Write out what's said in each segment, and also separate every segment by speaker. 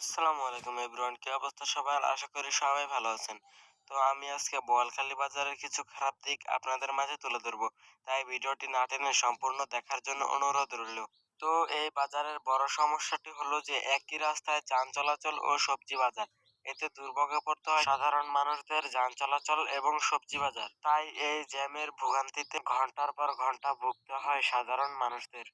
Speaker 1: আসসালামু আলাইকুম এভরিওয়ান, কি অবস্থা সবার? আশা করি সবাই ভালো আছেন। তো আমি আজকে বোয়ালখালী বাজারের কিছু খারাপ দিক আপনাদের মাঝে তুলে ধরবো, তাই ভিডিওটি না টেনে সম্পূর্ণ দেখার জন্য অনুরোধ রইল। তো এই বাজারের বড় সমস্যাটি হলো যে একই রাস্তায় যান চলাচল ও সবজি বাজার, এতে দুর্ভোগে পড়তে হয় সাধারণ মানুষদের যান চলাচল এবং সবজি বাজার। তাই এই জ্যামের ভোগান্তিতে ঘন্টার পর ঘন্টা ভুগতে হয় সাধারণ মানুষদের।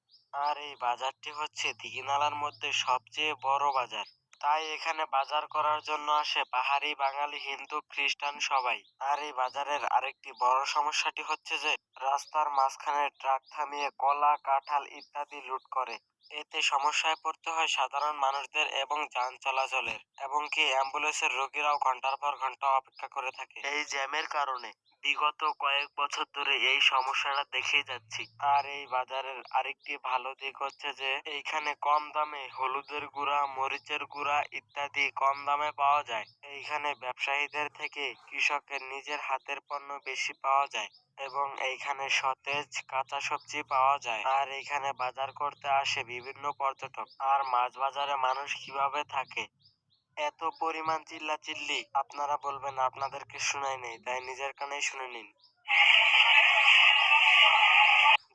Speaker 1: আর এই বাজারটি হচ্ছে দীঘিনালার মধ্যে সবচেয়ে বড় বাজার। তাই এখানে বাজার করার জন্য আসে পাহাড়ি, বাঙালি, হিন্দু, খ্রিস্টান সবাই। আর এই বাজারের আরেকটি বড় সমস্যাটি হচ্ছে যে রাস্তার মাঝখানে ট্রাক থামিয়ে কলা, কাঁঠাল ইত্যাদি লুট করে। এতে সমস্যায় পড়তে হয় সাধারণ মানুষদের এবং যান চলাচলের, এবং কি অ্যাম্বুলেন্সের রোগীরাও ঘন্টার পর ঘন্টা অপেক্ষা করে থাকে এই জ্যামের কারণে। বিগত কয়েক বছর ধরে এই সমস্যাটা দেখেই যাচ্ছি। আর এই বাজারের আরেকটি ভালো দিক হচ্ছে যে এইখানে কম দামে হলুদের গুঁড়া, মরিচের গুঁড়া ইত্যাদি কম দামে পাওয়া যায়। এইখানে ব্যবসায়ীদের থেকে কৃষকের নিজের হাতের পণ্য বেশি পাওয়া যায়, এবং এইখানে সতেজ কাঁচা সবজি পাওয়া যায়। আর এইখানে বাজার করতে আসে বিভিন্ন পর্যটক। আর মাছ বাজারে মানুষ কিভাবে থাকে, এত পরিমাণ চিল্লাচিল্লি আপনারা বলবেন আপনাদেরকে শুনাই নেই, তাই নিজের কানেই শুনে নিন।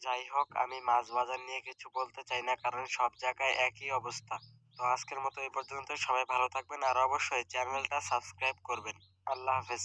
Speaker 1: যাই হোক, আমি মাছ বাজার নিয়ে কিছু বলতে চাই না, কারণ সব জায়গায় একই অবস্থা। তো আজকের মতো এই পর্যন্ত, সবাই ভালো থাকবেন আর অবশ্যই চ্যানেলটা সাবস্ক্রাইব করবেন। আল্লাহ হাফেজ।